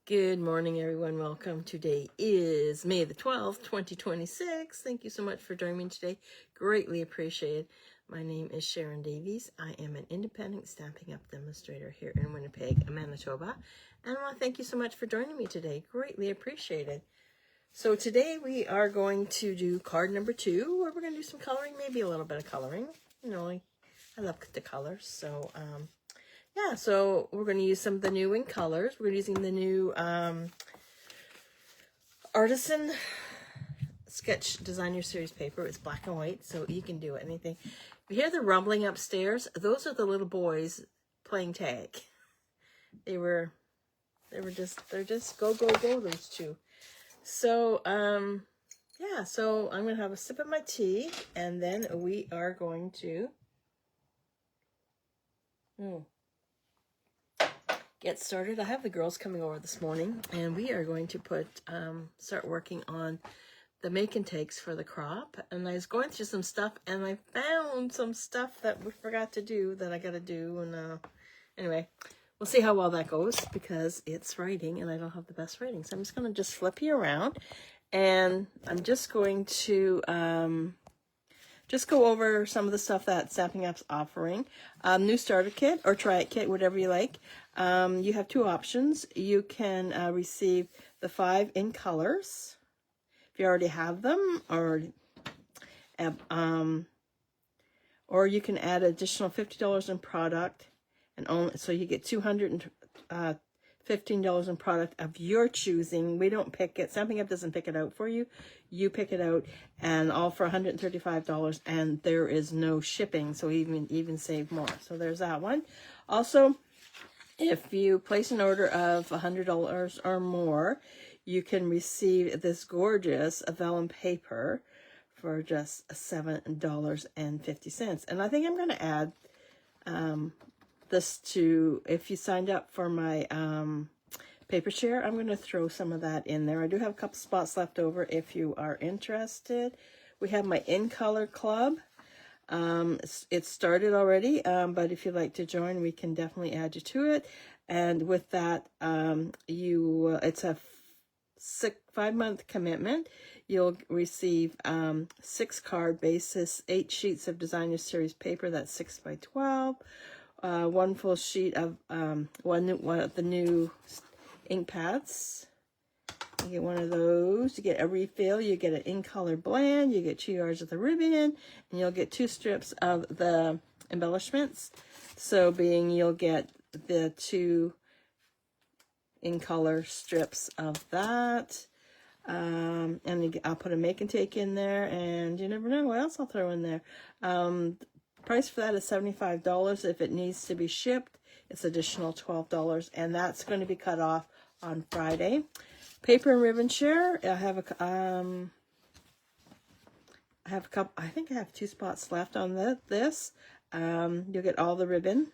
Good morning, everyone. Welcome. Today is May the 12th, 2026. Thank you so much for joining me today. Greatly appreciated. My name is Sharon Davies. I am an independent Stampin' Up! Demonstrator here in Winnipeg, Manitoba. And I want to thank you so much for joining me today. Greatly appreciated. So today we are going to do card number 2, where we're going to do some coloring, maybe a little bit of coloring. You know, I love the colors. So, yeah, so we're going to use some of the new in colors. We're using the new Artisan Sketch Designer Series paper. It's black and white, so you can do anything. You hear the rumbling upstairs? Those are the little boys playing tag. They're just go, those two. So, yeah, so I'm going to have a sip of my tea, and then we are going to get started. I have the girls coming over this morning, and we are going to start working on the make and takes for the crop. And I was going through some stuff, and I found some stuff that we forgot to do that I got to do. And anyway, we'll see how well that goes, because it's writing, and I don't have the best writing. So I'm just going to just flip you around, and I'm just going to just go over some of the stuff that Stampin' Up's offering. New starter kit or try it kit, whatever you like. You have two options. You can receive the 5 in colors if you already have them, or you can add additional $50 in product, and so you get $215 in product of your choosing. We don't pick it. Stampin' Up doesn't pick it out for you. You pick it out, and all for $135, and there is no shipping, so even save more. So there's that one. Also, if you place an order of $100 or more, you can receive this gorgeous vellum paper for just $7.50. And I think I'm going to add this to, if you signed up for my paper share, I'm going to throw some of that in there. I do have a couple spots left over if you are interested. We have my In Color Club. It started already, but if you'd like to join, we can definitely add you to it. And with that, it's a 5-month commitment. You'll receive 6 card bases, 8 sheets of Designer Series paper. That's 6 by 12. 1 full sheet of one of the new ink pads. You get one of those. You get a refill. You get an in color blend. You get 2 yards of the ribbon, and you'll get 2 strips of the embellishments. So you'll get the 2 in color strips of that. And I'll put a make and take in there, and you never know what else I'll throw in there. Price for that is $75. If it needs to be shipped, it's additional $12, and that's going to be cut off on Friday. Paper and ribbon share. I have a couple. I think I have 2 spots left on this. You'll get all the ribbon,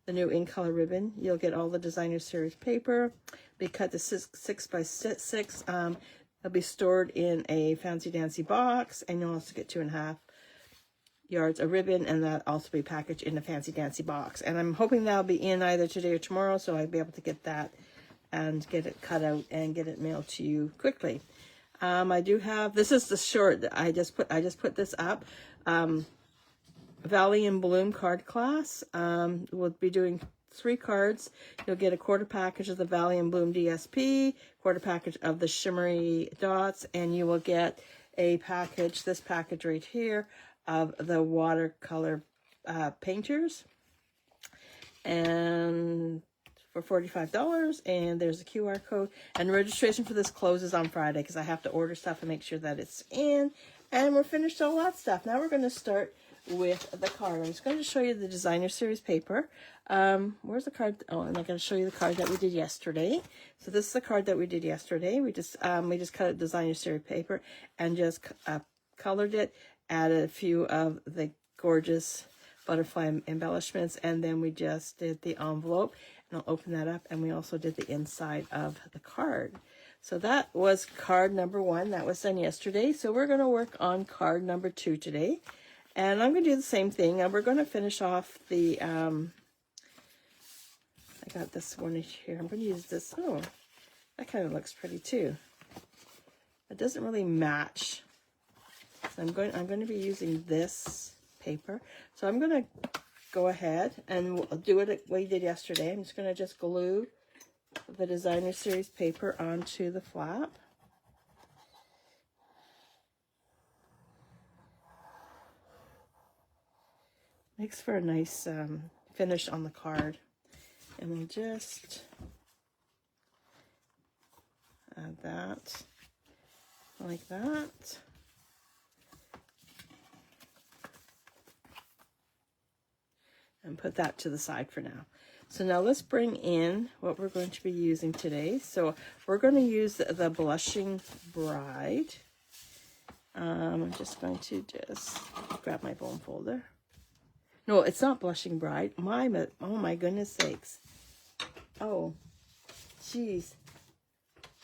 the new in color ribbon. You'll get all the Designer Series paper. Be cut to 6 by 6. It'll be stored in a fancy dancy box, and you'll also get 2.5 yards of ribbon, and that also be packaged in a fancy dancy box. And I'm hoping that'll be in either today or tomorrow, so I'll be able to get that and get it cut out and get it mailed to you quickly. I do have, this is the short that I just put this up. Valley and Bloom card class. We'll be doing 3 cards. You'll get a quarter package of the Valley and Bloom DSP, quarter package of the shimmery dots, and you will get a package, this package right here, of the watercolor painters, and for $45, and there's a QR code. And registration for this closes on Friday, because I have to order stuff and make sure that it's in. And we're finished all that stuff. Now we're going to start with the card. I'm just going to show you the Designer Series paper. Where's the card? Oh, and I'm going to show you the card that we did yesterday. So this is the card that we did yesterday. We just cut out Designer Series paper and just colored it, added a few of the gorgeous butterfly embellishments, and then we just did the envelope. And I'll open that up, and we also did the inside of the card. So that was card number 1. That was done yesterday. So we're going to work on card number 2 today. And I'm going to do the same thing. And we're going to finish off the I got this one here. I'm going to use this. Oh, that kind of looks pretty too. It doesn't really match. So I'm going to be using this paper. So I'm going to go ahead and we'll do it the way you did yesterday. I'm just going to just glue the designer series paper onto the flap. Makes for a nice finish on the card. And we'll just add that like that. And put that to the side for now. So now let's bring in what we're going to be using today. So we're going to use the Blushing Bride. I'm just going to grab my bone folder. No, it's not Blushing Bride. Oh my goodness sakes. Oh, geez.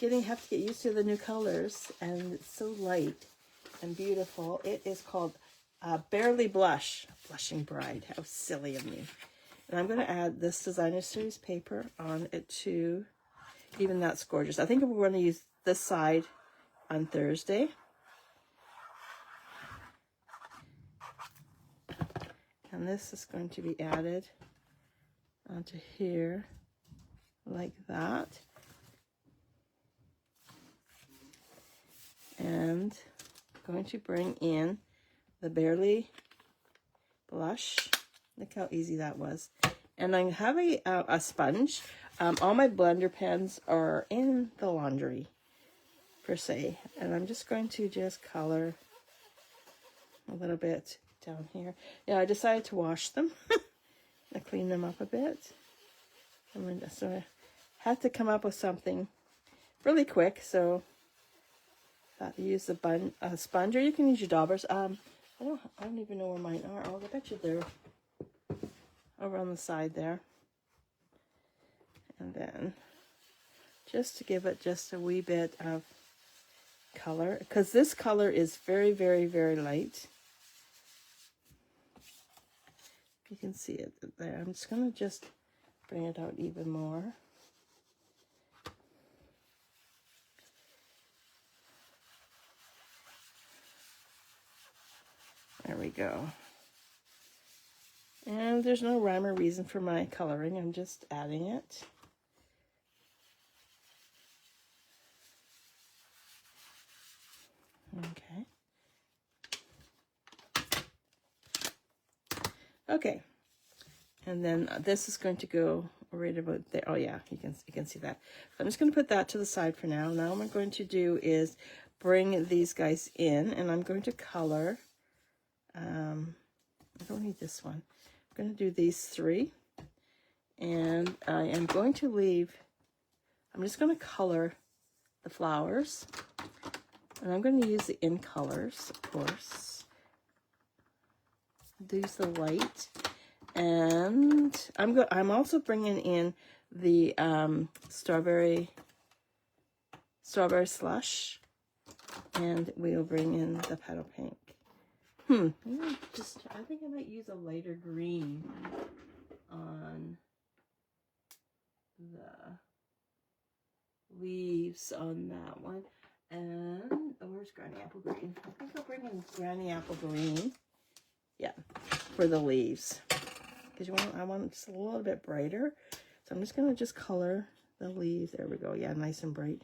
Have to get used to the new colors, and it's so light and beautiful. It is called Barely Blush, Blushing Bride. How silly of me. And I'm going to add this designer series paper on it too. Even that's gorgeous. I think we're going to use this side on Thursday. And this is going to be added onto here like that. And I'm going to bring in the Barely Blush. Look how easy that was. And I have a sponge. All my blender pens are in the laundry, per se. And I'm just going to color a little bit down here. Yeah, I decided to wash them. I cleaned them up a bit. So I had to come up with something really quick. So I use the sponge, or you can use your daubers. I don't even know where mine are. Oh, I bet you they're over on the side there. And then just to give it just a wee bit of color, because this color is very, very, very light. You can see it there. I'm just going to bring it out even more. There we go. And there's no rhyme or reason for my coloring. I'm just adding it. Okay. Okay. And then this is going to go right about there. Oh yeah, you can see that. So I'm just going to put that to the side for now. Now what I'm going to do is bring these guys in, and I'm going to color. I don't need this one. I'm going to do these three, and I am going to I'm just going to color the flowers, and I'm going to use the in colors, of course. Use the light, and I'm also bringing in the strawberry slush, and we'll bring in the petal pink. I think I might use a lighter green on the leaves on that one. And where's Granny Apple Green? I think I'll bring in Granny Apple Green. Yeah, for the leaves. Because I want it just a little bit brighter. So I'm just going to color the leaves. There we go. Yeah, nice and bright.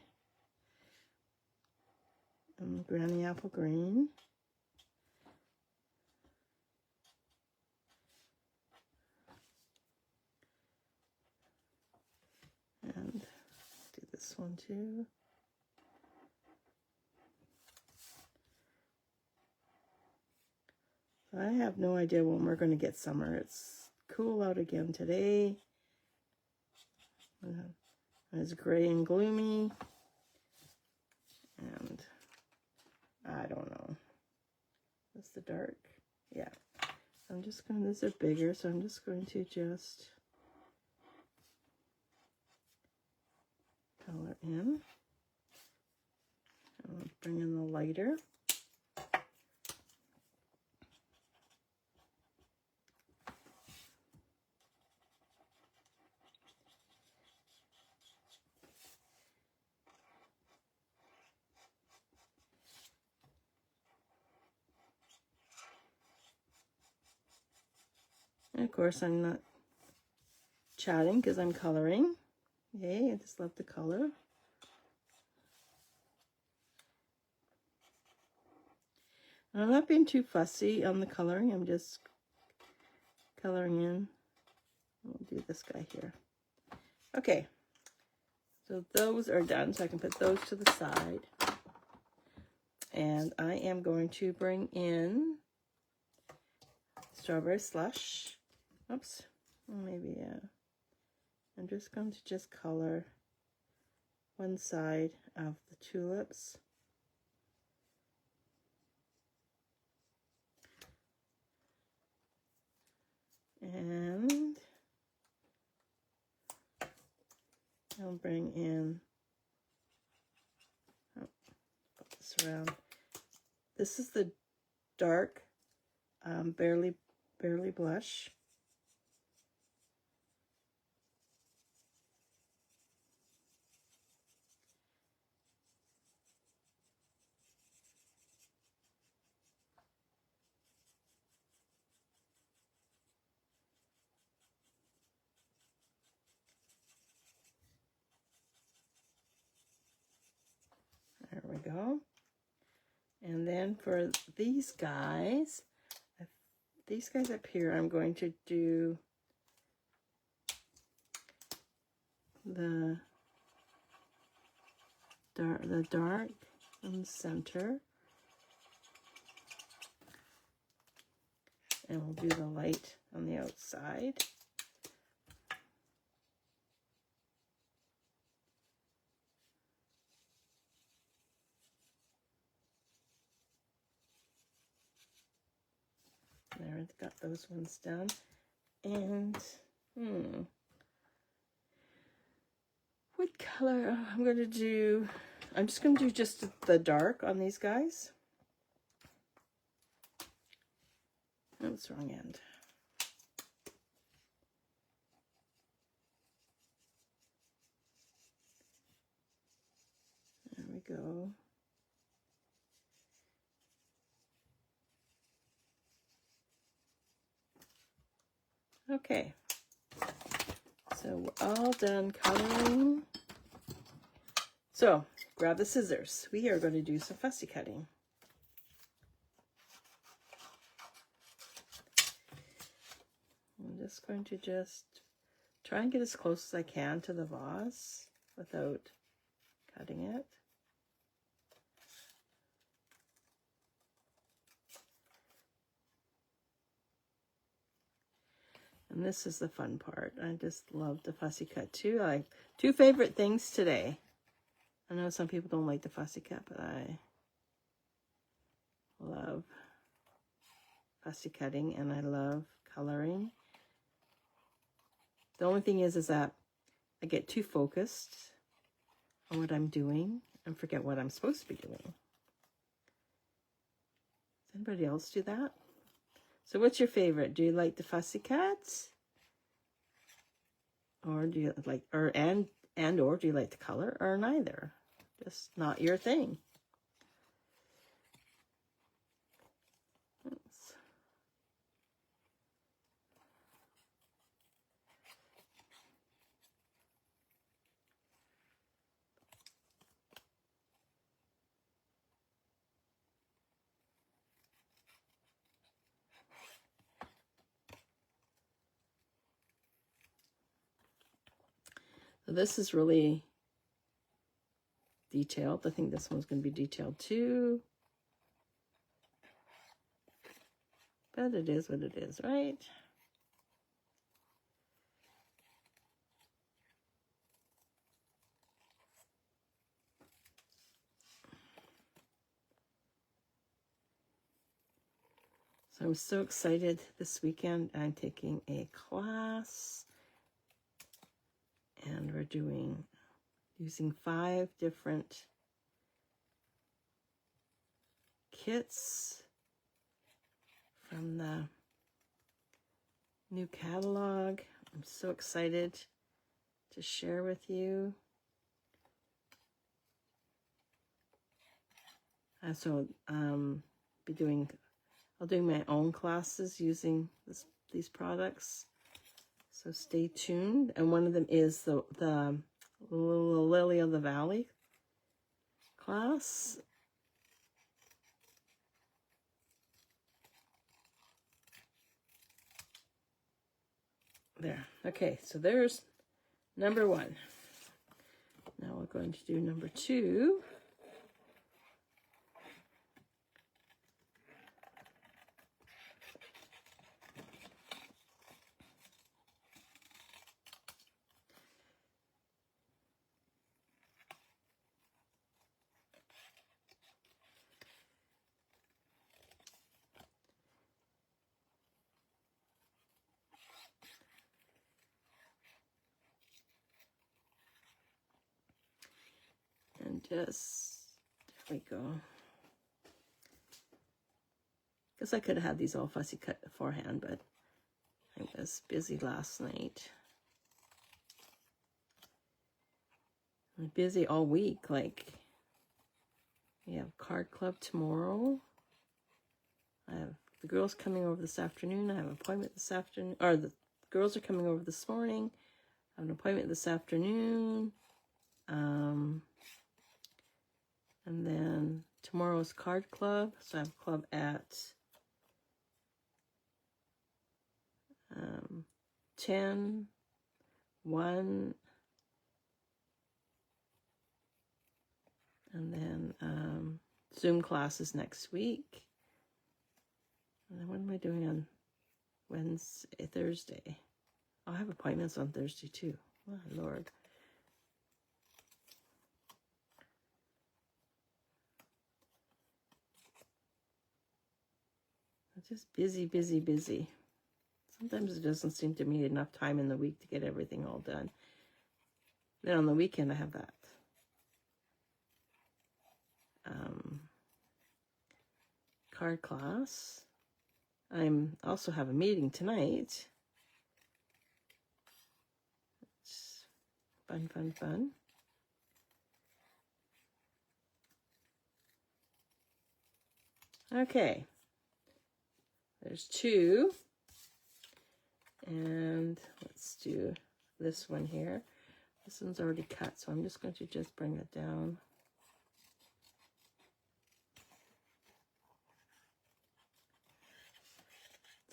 And Granny Apple Green. And do this one too. I have no idea when we're going to get summer. It's cool out again today. It's gray and gloomy. And I don't know. That's the dark. Yeah. I'm just going to, these are bigger, so I'm just going to color in. I'll bring in the lighter. And of course, I'm not chatting because I'm coloring. Yay, I just love the color. And I'm not being too fussy on the coloring. I'm just coloring in. We'll do this guy here. Okay, so those are done, so I can put those to the side. And I am going to bring in strawberry slush. Oops, maybe, yeah. I'm just going to just color one side of the tulips. And I'll bring in, oh, put this around. This is the dark barely blush. There we go. And then for these guys up here, I'm going to do the dark in the center, and we'll do the light on the outside. There, I've got those ones done. And what color I'm going to do? I'm just going to do just the dark on these guys. Oops, wrong end. There we go. Okay, so we're all done coloring. So grab the scissors. We are going to do some fussy cutting. I'm just going to try and get as close as I can to the vase without cutting it. And this is the fun part. I just love the fussy cut too. Like, two favorite things today. I know some people don't like the fussy cut, but I love fussy cutting and I love coloring. The only thing is that I get too focused on what I'm doing and forget what I'm supposed to be doing. Does anybody else do that? So what's your favorite? Do you like the fussy cuts? Or do you like, or do you like the color, or neither? Just not your thing. Oops. So this is really detailed. I think this one's going to be detailed too. But it is what it is, right? So I'm so excited. This weekend I'm taking a class and we're using 5 different kits from the new catalog. I'm so excited to share with you. So I'll do my own classes using this these products. So stay tuned. And one of them is the Lily of the Valley class. There. Okay, so there's number 1. Now we're going to do number 2. And just, there we go. Guess I could have had these all fussy cut beforehand, but I was busy last night. I'm busy all week. Like, we have card club tomorrow. I have the girls coming over this afternoon. I have an appointment this afternoon. Or the girls are coming over this morning. I have an appointment this afternoon. And then tomorrow's card club. So I have a club at 10, 1, and then Zoom classes next week. And then what am I doing on Wednesday, Thursday? I'll have appointments on Thursday too. Oh, Lord. I'm just busy, busy, busy. Sometimes it doesn't seem to me enough time in the week to get everything all done. Then on the weekend I have that card class. I'm also have a meeting tonight. It's fun, fun, fun. Okay. There's 2. And let's do this one here. This one's already cut, so I'm just going to just bring it down.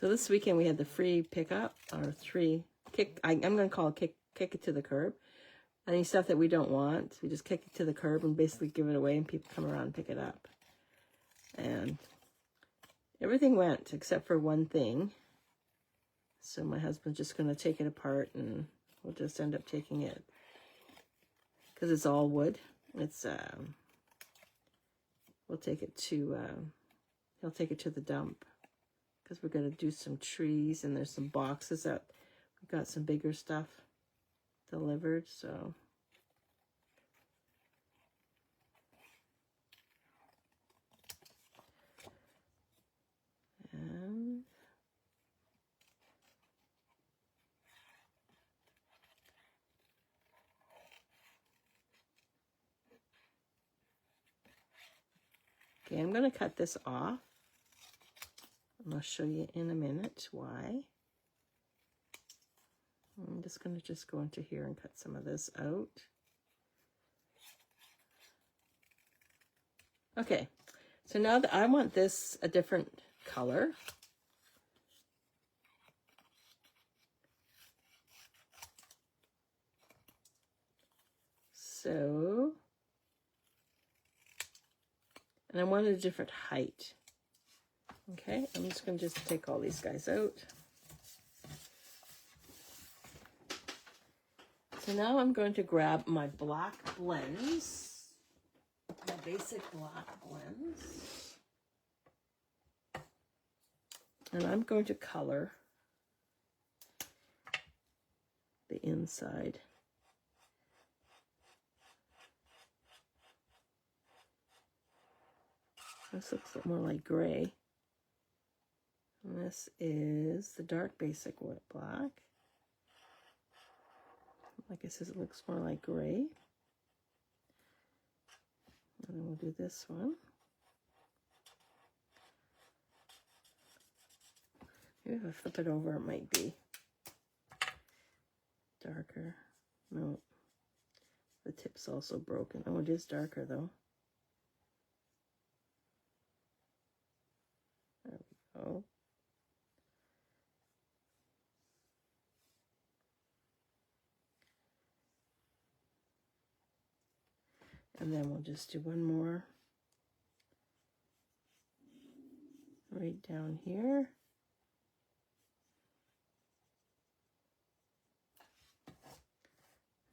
So this weekend we had the free pickup, or 3 kick. I'm going to call it kick it to the curb. Any stuff that we don't want, we just kick it to the curb and basically give it away, and people come around and pick it up. And everything went except for one thing. So my husband's just going to take it apart, and we'll just end up taking it, because it's all wood. It's we'll take it to he'll take it to the dump, because we're going to do some trees, and there's some boxes that we've got some bigger stuff delivered. So and okay, I'm going to cut this off, and I'll show you in a minute why. I'm just going to go into here and cut some of this out. Okay, so now that I want this a different color. So, and I want it a different height. Okay, I'm just going to take all these guys out. So now I'm going to grab my black blends, my basic black blends, and I'm going to color the inside. This looks more like gray. And this is the dark basic wood black. Like I said, it looks more like gray. And then we'll do this one. Maybe if I flip it over, it might be darker. No, the tip's also broken. Oh, it is darker though. There we go. And then we'll just do one more right down here.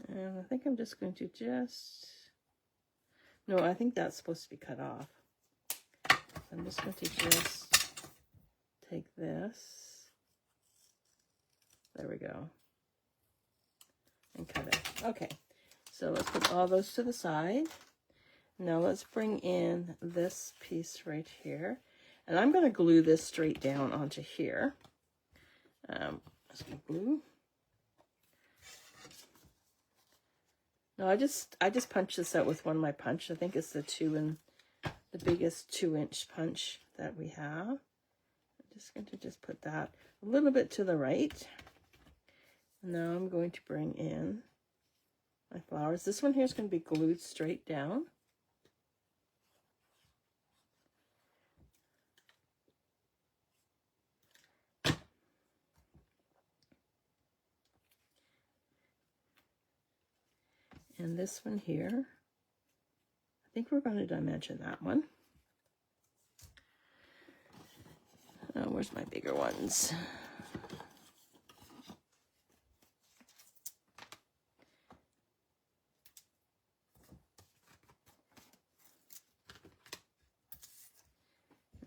And I think I'm just going to no, I think that's supposed to be cut off. I'm just going to just take this. There we go. And cut it. Okay. So let's put all those to the side. Now let's bring in this piece right here. And I'm going to glue this straight down onto here. Just going to glue. No, I just punched this out with one of my punch. I think it's the biggest 2-inch punch that we have. I'm just going to just put that a little bit to the right. Now I'm going to bring in my flowers. This one here is going to be glued straight down. And this one here, I think we're going to dimension that one. Where's my bigger ones?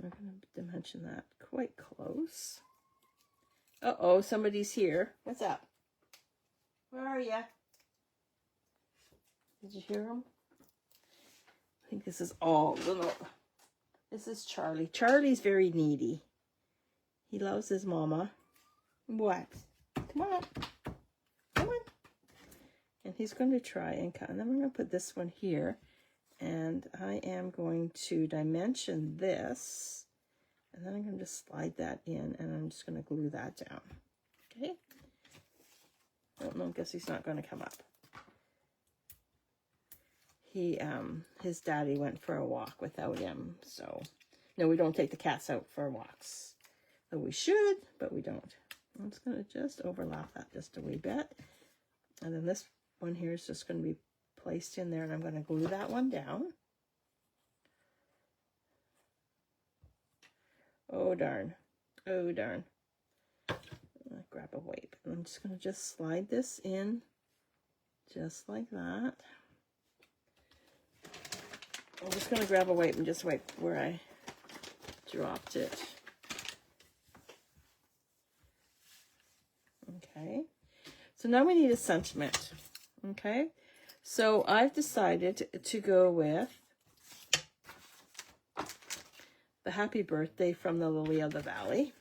We're going to dimension that quite close. Uh-oh, somebody's here. What's up? Where are you? Did you hear him? I think this is all. No, this is Charlie. Charlie's very needy. He loves his mama. What? Come on. Come on. And he's going to try and cut. And then I'm going to put this one here. And I am going to dimension this. And then I'm going to just slide that in. And I'm just going to glue that down. Okay? I guess he's not going to come up. His daddy went for a walk without him, so no, we don't take the cats out for walks. Though we should, but we don't. I'm just going to just overlap that just a wee bit. And then this one here is just going to be placed in there, and I'm going to glue that one down. Oh, darn. Oh, darn. I'll grab a wipe. And I'm just going to just slide this in just like that. I'm just going to grab a wipe and just wipe where I dropped it. Okay. So now we need a sentiment. Okay. So I've decided to go with the Happy Birthday from the Lily of the Valley.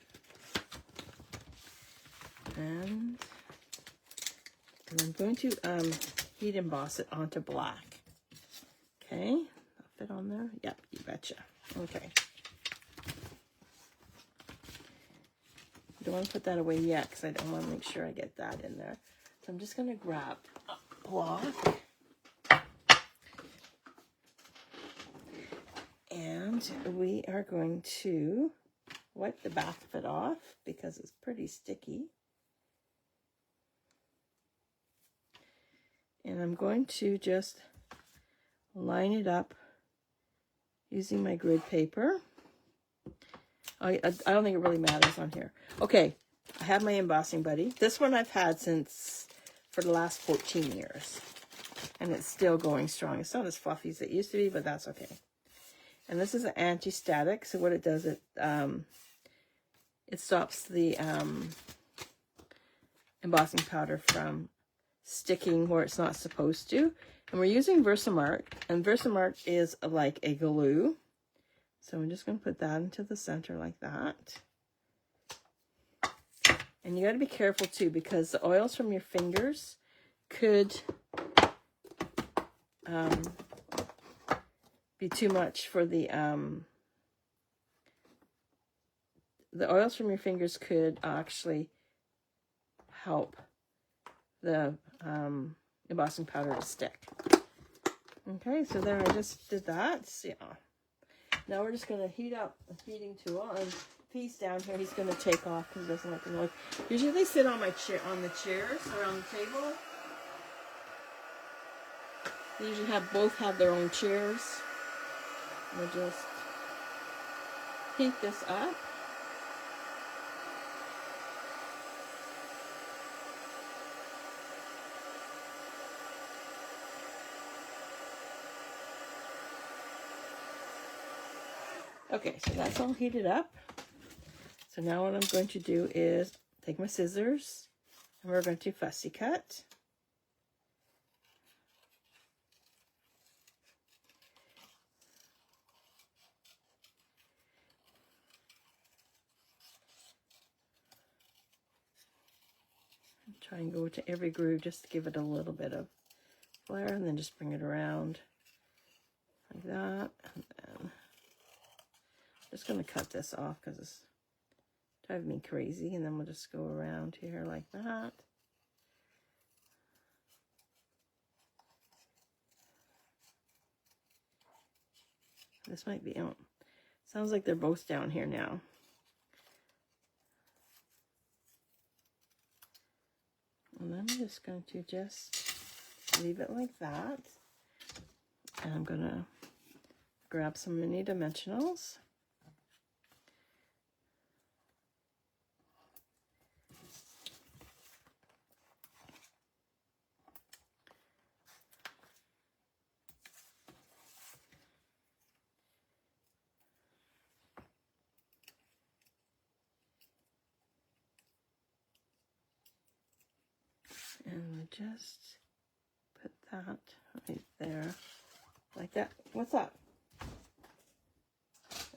And I'm going to heat emboss it onto black. Okay. Fit on there? Yep, you betcha. Okay. Don't want to put that away yet because I don't want to make sure I get that in there. So I'm just going to grab a block. And we are going to wipe the back of it off because it's pretty sticky. And I'm going to just line it up using my grid paper. I don't think it really matters on here. Okay, I have my embossing buddy. This one I've had for the last 14 years. And it's still going strong. It's not as fluffy as it used to be, but that's okay. And this is an anti-static. So what it does, it stops the embossing powder from sticking where it's not supposed to. And we're using Versamark, and Versamark is like a glue. So I'm just going to put that into the center like that. And you got to be careful too, because the oils from your fingers could be too much for the the oils from your fingers could actually help the embossing powder to stick. Okay, so there I just did that. So, yeah. Now we're just going to heat up a heating tool, and piece down here he's going to take off because he doesn't like the noise. Usually they sit on my chair, on the chairs around the table. They usually both have their own chairs. We'll just heat this up. Okay, so that's all heated up. So now what I'm going to do is take my scissors and we're going to fussy cut. Try and go to every groove just to give it a little bit of flare, and then just bring it around like that. And then I'm just going to cut this off because it's driving me crazy. And then we'll just go around here like that. This might be, oh, sounds like they're both down here now. And then I'm just going to just leave it like that. And I'm going to grab some mini dimensionals. And we just put that right there, like that. What's up?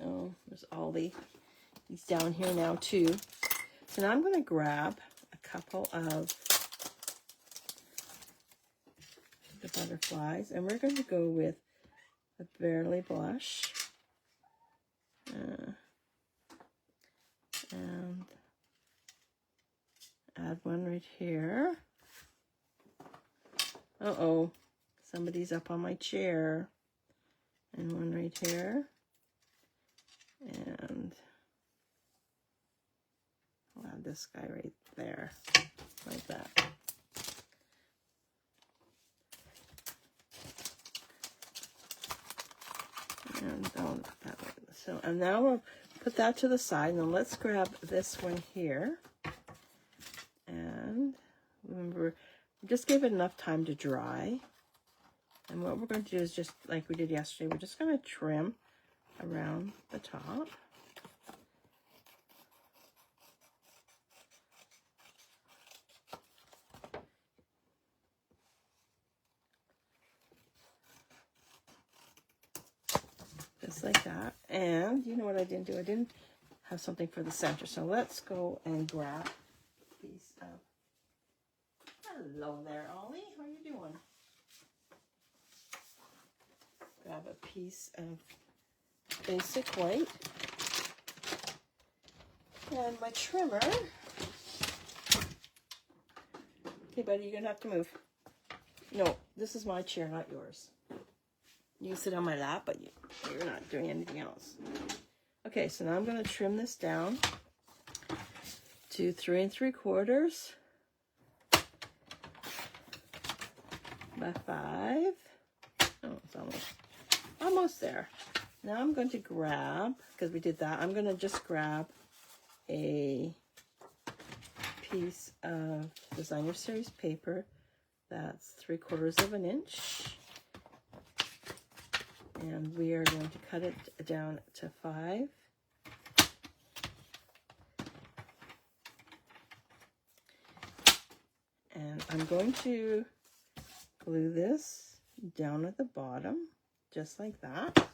Oh, there's Ollie. He's down here now too. So now I'm going to grab a couple of the butterflies, and we're going to go with a Barely Blush. And add one right here. Uh-oh, somebody's up on my chair. And one right here. And I'll add this guy right there, like that. And don't that way. So, and now we'll put that to the side, and then let's grab this one here. And remember, just give it enough time to dry. And what we're going to do is just like we did yesterday, we're just going to trim around the top. Just like that. And you know what I didn't do? I didn't have something for the center. So let's go and grab a piece of... Hello there, Ollie. How are you doing? Grab a piece of basic white. And my trimmer. Okay, buddy, you're going to have to move. No, this is my chair, not yours. You sit on my lap, but you're not doing anything else. Okay, so now I'm going to trim this down to 3 3/4 by 5. Oh, it's almost there. Now I'm going to grab, because we did that, I'm going to just grab a piece of Designer Series paper that's 3/4 of an inch. And we are going to cut it down to 5. And I'm going to glue this down at the bottom, just like that.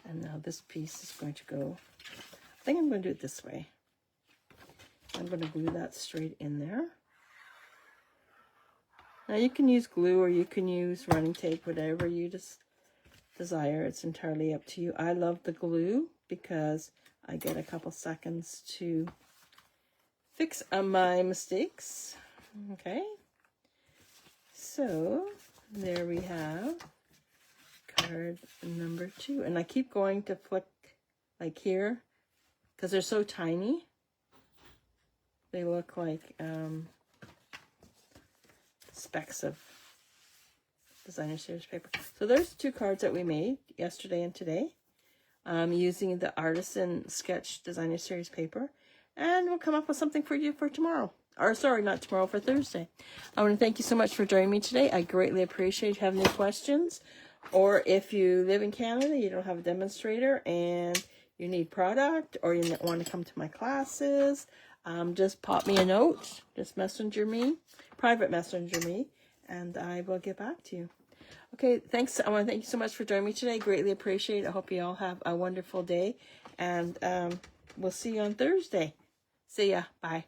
And now this piece is going to go I think I'm going to do it this way. I'm going to glue that straight in there. Now you can use glue or you can use running tape, whatever you just desire. It's entirely up to you. I love the glue because I get a couple seconds to fix my mistakes. Okay. So there we have card number 2. And I keep going to flick like here because they're so tiny. They look like specks of designer series paper. So there's 2 cards that we made yesterday and today using the Artisan sketch designer series paper, and we'll come up with something for you for tomorrow, or sorry, not tomorrow, for Thursday. I want to thank you so much for joining me today. I greatly appreciate it. If you have any questions, or if you live in Canada, you don't have a demonstrator and you need product, or you want to come to my classes, just pop me a note, just messenger me, private messenger me, and I will get back to you. Okay, thanks. I want to thank you so much for joining me today. Greatly appreciate it. I hope you all have a wonderful day, and we'll see you on Thursday. See ya. Bye.